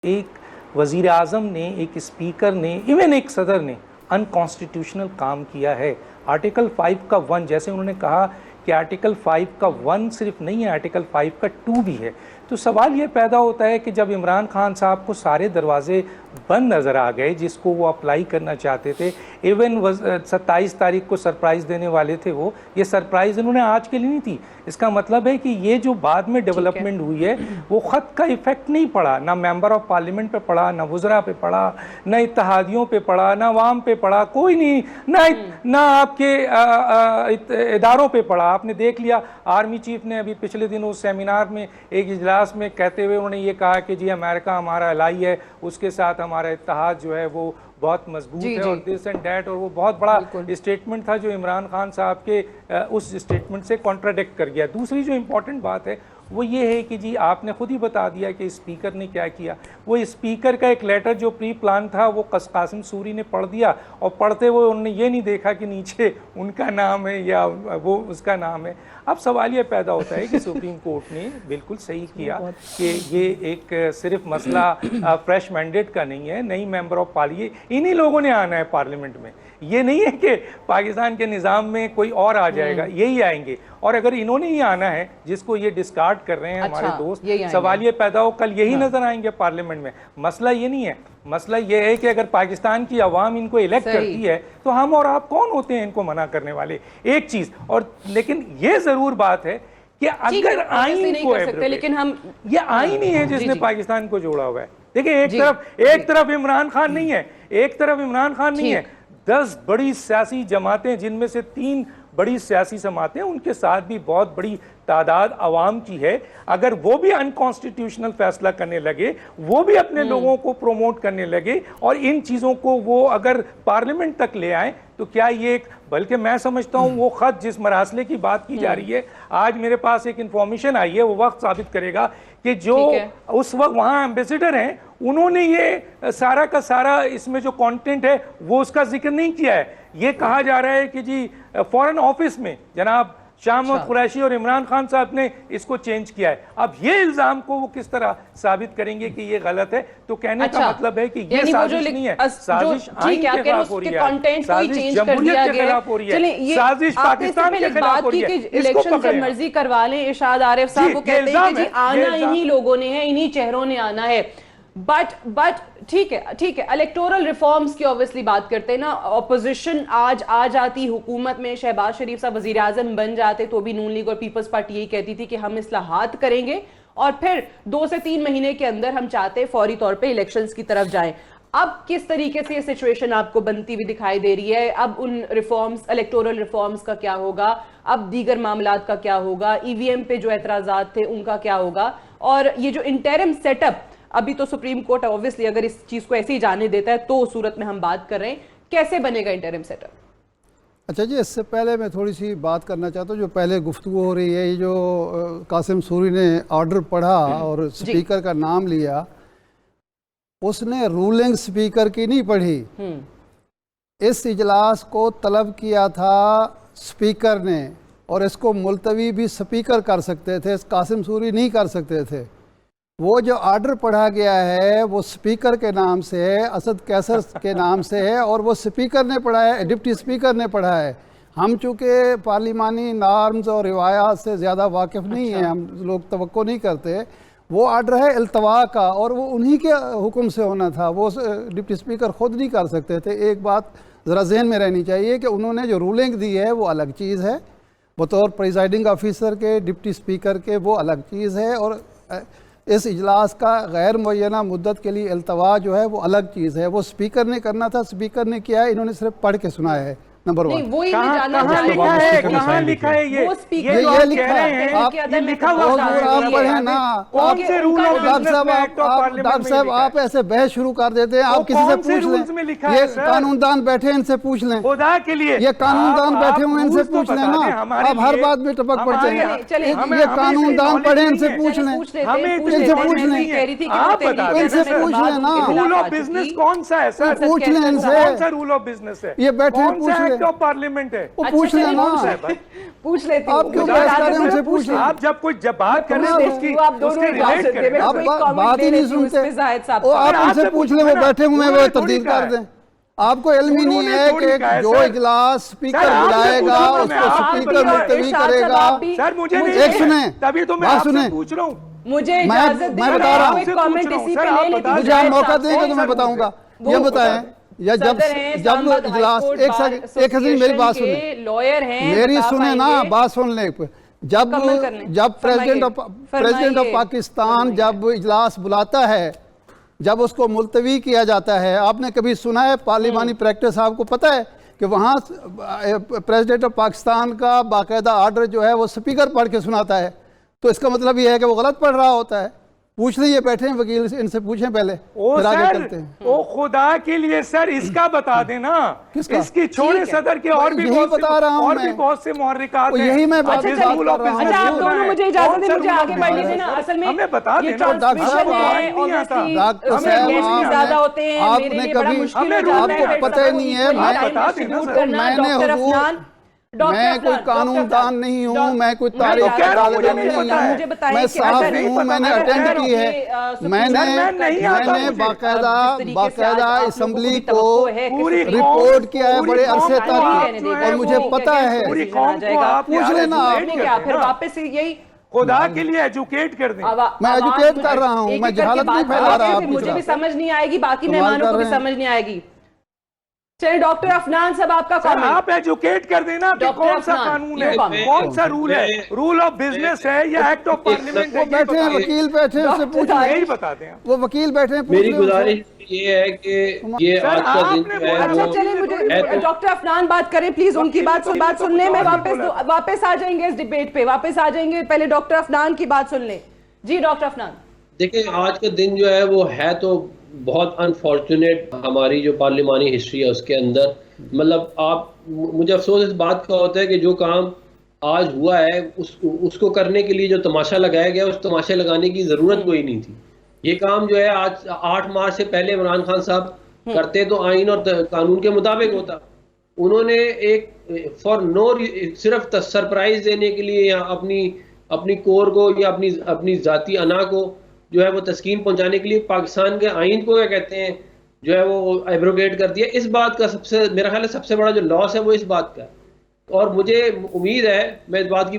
एक वज़ीर आज़म ने, एक स्पीकर ने, इवन एक सदर ने अनकॉन्स्टिट्यूशनल काम किया है। आर्टिकल 5 का 1, जैसे उन्होंने कहा कि आर्टिकल 5 का 1 सिर्फ नहीं है, आर्टिकल 5 का 2 भी है। तो सवाल ये पैदा होता है कि जब इमरान खान साहब को सारे दरवाजे बंद नज़र आ गए जिसको वो अप्लाई करना चाहते थे, इवन 27 तारीख को सरप्राइज़ देने वाले थे वो, ये सरप्राइज़ इन्होंने आज के लिए नहीं थी। इसका मतलब है कि ये जो बाद में डेवलपमेंट हुई है वो ख़त का इफेक्ट नहीं पड़ा, ना मेंबर ऑफ पार्लियामेंट पे पड़ा, ना वज़रा पे पड़ा, ना इत्तेहादियों पे पड़ा, ना अवाम पे पड़ा, कोई नहीं, ना आपके इदारों पे पड़ा। आपने देख लिया, आर्मी चीफ ने अभी पिछले दिन उस सेमिनार में एक इजलास में कहते हुए उन्होंने ये कहा कि जी अमेरिका हमारा अलाई है, उसके साथ हमारा इत्तेहाद जो है वो बहुत मजबूत है और दिस एंड डैट, और वो बहुत बड़ा स्टेटमेंट था जो इमरान खान साहब के उस स्टेटमेंट से कॉन्ट्राडिक्ट कर गया। दूसरी जो इम्पोर्टेंट बात है वो ये है कि जी आपने खुद ही बता दिया कि स्पीकर ने क्या किया। वो स्पीकर का एक लेटर जो प्री प्लान था वो कासिम सूरी ने पढ़ दिया, और पढ़ते हुए उन्होंने ये नहीं देखा कि नीचे उनका नाम है या वो उसका नाम है। अब सवाल ये पैदा होता है कि सुप्रीम कोर्ट ने बिल्कुल सही किया कि ये एक सिर्फ मसला फ्रेश मैंडेट का नहीं है, नई मेंबर ऑफ पार्लियामेंट इन्हीं लोगों ने आना है पार्लियामेंट में। ये नहीं है कि पाकिस्तान के निज़ाम में कोई और आ जाएगा, यही आएंगे। और अगर इन्होंने ही आना है जिसको ये डिस्कार्ड कर रहे हैं हमारे दोस्त, सवाल ये पैदा हो कल यही नजर आएंगे पार्लियामेंट में। मसला ये नहीं है, मसला ये है कि अगर पाकिस्तान की आवाम इनको इलेक्ट करती है तो हम और आप कौन होते हैं इनको मना करने वाले। एक चीज और, लेकिन ये जरूर बात है कि अगर आईन को, लेकिन हम ये आईन ही है जिसने पाकिस्तान को जोड़ा हुआ है। देखिए एक तरफ इमरान खान नहीं है, एक तरफ इमरान खान नहीं है, 10 बड़ी सियासी जमातें जिनमें से 3 बड़ी सियासी जमातें, उनके साथ भी बहुत बड़ी तादाद अवाम की है। अगर वो भी अनकॉन्स्टिट्यूशनल फैसला करने लगे, वो भी अपने लोगों को प्रोमोट करने लगे और इन चीज़ों को वो अगर पार्लियामेंट तक ले आए, तो क्या ये एक, बल्कि मैं समझता हूँ वो खत जिस मरासले की बात की जा रही है, आज मेरे पास एक इंफॉर्मेशन आई है, वो वक्त साबित करेगा कि जो उस वक्त वहाँ एम्बेसडर हैं उन्होंने ये सारा का सारा इसमें जो कंटेंट है वो उसका जिक्र नहीं किया है। ये कहा जा रहा है कि जी फॉरेन ऑफिस में जनाब शाह महमूद कुरैशी और इमरान खान साहब ने इसको चेंज किया है। अब ये इल्जाम को वो किस तरह साबित करेंगे कि ये गलत है? तो कहने का मतलब है कि ये साजिश नहीं है, साजिश आईन के खिलाफ हो रही है, साजिश जमहूरियत के खिलाफ हो रही है, साजिश पाकिस्तान के खिलाफ हो रही है। इलेक्शन जब मर्जी करवा लें, इरशाद आरिफ साहब वो कहते हैं कि आना इन्हीं लोगों ने है, इन्हीं चेहरों ने आना है। बट ठीक है, इलेक्टोरल रिफॉर्म्स की ऑब्वियसली बात करते हैं ना। ऑपोजिशन आज आ जाती हुकूमत में, शहबाज शरीफ साहब वजीर आजम बन जाते तो भी नून लीग और पीपल्स पार्टी यही कहती थी कि हम इस्लाहात करेंगे और फिर 2 से 3 महीने के अंदर हम चाहते फौरी तौर पे इलेक्शंस की तरफ जाएं। अब किस तरीके से ये सिचुएशन आपको बनती हुई दिखाई दे रही है? अब उन रिफॉर्म्स, इलेक्टोरल रिफॉर्म्स का क्या होगा? अब दीगर मामलात का क्या होगा? ईवीएम पे जो एतराजात थे उनका क्या होगा? और ये जो इंटरिम सेटअप, अभी तो सुप्रीम कोर्ट ऑब्वियसली अगर इस चीज को ऐसे ही जाने देता है तो उस सूरत में हम बात कर रहे हैं, कैसे बनेगा इंटरिम सेटअप? अच्छा जी, इससे पहले मैं थोड़ी सी बात करना चाहता हूँ। जो पहले गुफ्तगू हो रही है, ये जो कासिम सूरी ने ऑर्डर पढ़ा और स्पीकर का नाम लिया, उसने रूलिंग स्पीकर की नहीं पढ़ी। इस इजलास को तलब किया था स्पीकर ने और इसको मुलतवी भी स्पीकर कर सकते थे, कासिम सूरी नहीं कर सकते थे। वो जो ऑर्डर पढ़ा गया है वो स्पीकर के नाम से है, असद कैसर के नाम से है, और वो स्पीकर ने पढ़ा है, डिप्टी स्पीकर ने पढ़ा है। हम चूँकि पार्लिमानी नॉर्म्स और रिवायात से ज़्यादा वाकिफ़ नहीं हैं, हम लोग तवक्को नहीं करते। वो ऑर्डर है इल्तवा का और वो उन्हीं के हुक्म से होना था, वो डिप्टी स्पीकर ख़ुद नहीं कर सकते थे। एक बात ज़रा जहन में रहनी चाहिए कि उन्होंने जो रूलिंग दी है वो अलग चीज़ है, बतौर प्रिजाइडिंग ऑफिसर के, डिप्टी स्पीकर के, वो अलग चीज़ है। और इस इजलास का गैर मुअय्यना मुद्दत के लिए इल्तवा जो है वो अलग चीज़ है। वो स्पीकर ने करना था, स्पीकर ने किया है, इन्होंने सिर्फ पढ़ के सुनाया है। नंबर 1, कहाँ लिखा है? कहाँ लिखा है? ये लिखा है, आप पढ़े ना। डॉक्टर साहब आप ऐसे बहस शुरू कर देते हैं, आप किसी से पूछ लें। ये कानूनदान बैठे, इनसे पूछ लें, खुदा के लिए। ये कानूनदान बैठे हुए, इनसे पूछ लें ना। आप हर बात में टपक पड़ते हैं। ये कानूनदान पढ़े, इनसे पूछ लें, इनसे पूछ लें, इनसे पूछ लें ना। रूल ऑफ बिजनेस कौन सा है सर? पूछ लें इनसे, कौन सा रूल ऑफ बिजनेस है? ये बैठे पूछ लें एक्ट ऑफ पार्लियामेंट है। वो पूछ चलिए, लेना। पूछ लेती हूँ। आप क्यों मुझे बहस इजाजत कर रहे हैं? दे, उनसे पूछ पूछ लें। लें। आप जब कोई जब बात कर रहे तो हैं मैं- उसकी आप दोनों उसके इजाजत रिलेट दें, करें। मैं आप कोई बात comment ही ले नहीं लेती हूँ इस सुनते। पे जाहिद साहब वो का। आप आपसे उनसे पूछ पूछना ले, वो ना, बैठे हुए हैं, वो उन्होंने तब्दील थोड़ी कहा कर है। दें। आपको इल्म ही नहीं उन्होंने है थोड़ी कि कहा है, जो सर। इजलास स्पीकर सर, आपसे बुलाएगा पूछूंगा मैं, उसको आप स्पीकर भी और मुलतवी इरशाद साहब करेगा। आप भी- सर मुझे नहीं एक है। सुने, तभी तो मैं बात आपसे सुने। पूछ रहा हूँ। मुझे मैं इजाजत बता दें, रहा हूँ। आप एक कमेंट सर, इसी आप पे ले बता लीजिए। दें। मुझे आप जाहिद मौका साहब देंगे से। तो मैं बताऊंगा। वो ये बताएं, या जब सदर हैं जब इस्लामाबाद इजलास हाई एक कोर्ट सेकंड, बार एक सेकंड मेरी बात एसोसिएशन सुने, के लॉयर हैं, मेरी बता सुने ना, पाएंगे। बात सुन ले। जब मुकम्मल कर लें। जब प्रेसिडेंट फरमाइए। ऑफ पाकिस्तान जब इजलास बुलाता है, जब उसको मुलतवी किया जाता है, आपने कभी सुना है पार्लिमानी प्रैक्टिस? आपको पता है कि वहाँ प्रेसिडेंट ऑफ पाकिस्तान का बाकायदा आर्डर जो है वो स्पीकर पढ़ के सुनाता है, तो इसका मतलब ये है कि वो गलत पढ़ रहा होता है। पूछ लीजिए, बैठे हैं वकील, इनसे पूछें पहले, ओ फिर आगे सर, चलते हैं। ओ खुदा के लिए सर इसका बता देना। किसका? इसकी छोड़े ठीक है। सदर के और भी यही बहुत बता रहा हूं और भी मैं। बहुत से मुहर्रिकात वो हैं। यही मैं बात अच्छा, बात चलिए। कर रहा हूँ। अच्छा, आप दोनों मुझे इजाजत दें, मुझे आगे बढ़ने देना। असल में हमें बता ये देना। ट्रांसमिशन है, नहीं आता। obviously, डॉक्टर उसमें साहब, गेस्ट भी ज्यादा होते हैं, मेरे आपने लिए बड़ा कभी- मुश्किल हो हमें जाता है। आपको पता ही नहीं है, मैं बता देना सर। मैंने हुजूर, मैं कोई कानूनदान नहीं हूँ, मैं कोई तारीख तो कह रहा हूं, का मुझे तालिब नहीं नहीं पता है। हूँ, मुझे बताइए मैं कि साहब अगर- हूँ, मैंने अगर- अटेंड अगर की है। ये, मैंने मैं नहीं आता मैंने मुझे। बाकायदा जिस तरीके से आज बाकायदा आप लोगों को असम्बली भी को तवक्को है कि पूरी सुप्रीम रिपोर्ट किया है पूरी बड़े कौम अरसे को आप तक, जो है और मुझे वो पता है। पूरी कौम को आप पूछ यार लेना आप। educate नहीं क्या, कर फिर देना। वापस से यही खुदा के लिए एजुकेट कर दें। मैं educate कर रहा हूं, मैं जहालत नहीं फैला रहा आपकी मुझे तरफ। भी समझ नहीं आएगी, बाकी कमाल मेहमानों कर को भी रहे हैं। समझ नहीं आएगी। चलिए डॉक्टर अफनान साहब, आपका सर कमेंट। आप एजुकेट कर देना कि डॉक्टर कौन सा अफनान, कानून ये है, कौन? कौन सा रूल है, रूल ऑफ बिजनेस है या एक्ट ऑफ पार्लियामेंट वो है, ये बैठे हैं, बता दें। वकील बैठे हैं, उससे पूछ डॉक्टर यही लें। बता दें आप। वो वकील बैठे हैं, पूछ मेरी लें उनसे। गुजारिश ये है कि ये सर, आज का दिन आपने जो है बोला- अच्छा वो चलिए, है मुझे तो- डॉक्टर अफनान बात करें प्लीज, उनकी बात सुनने में वापस आ जाएंगे इस डिबेट पे, वापस आ जाएंगे। पहले डॉक्टर अफनान की बात सुन लें। जी डॉक्टर अफनान। देखिए, आज का दिन जो है वो है तो बहुत अनफॉर्चुनेट हमारी जो पार्लिमानी हिस्ट्री है उसके अंदर। मतलब मुझे अफसोस इस बात का होता है कि जो काम आज हुआ है उसको करने के लिए जो तमाशा लगाया गया, उस तमाशे लगाने की ज़रूरत कोई नहीं थी। ये काम जो है आज 8 मार्च से पहले इमरान खान साहब करते तो आइन और कानून के मुताबिक होता। उन्होंने एक फॉर नो सिर्फ सरप्राइज देने के लिए या अपनी कोर को या अपनी जाती अना को जो है वो तस्कीन पहुंचाने के लिए पाकिस्तान के आइन को क्या कहते हैं जो है वो एब्रोगेट कर दिया। इस बात का मेरा ख्याल है सबसे बड़ा जो लॉस है वो इस बात का। और मुझे उम्मीद है, मैं इस बात की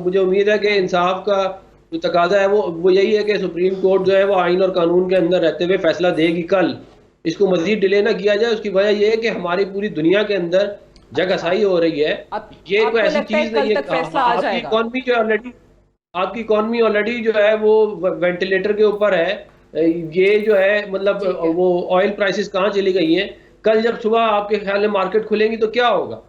मुझे उम्मीद है कि इंसाफ का जो तकाजा है वो यही है कि सुप्रीम कोर्ट जो है वो आइन और कानून के अंदर रहते हुए फैसला देगी कल। इसको मजीद डिले ना किया जाए। उसकी वजह यह है कि हमारी पूरी दुनिया के अंदर जगहसाई हो रही है। ये कोई ऐसी चीज नहीं है। आपकी इकॉनमी ऑलरेडी जो है वो वेंटिलेटर के ऊपर है। ये जो है मतलब वो ऑयल प्राइसेस कहाँ चली गई हैं। कल जब सुबह आपके ख्याल में मार्केट खुलेंगी तो क्या होगा?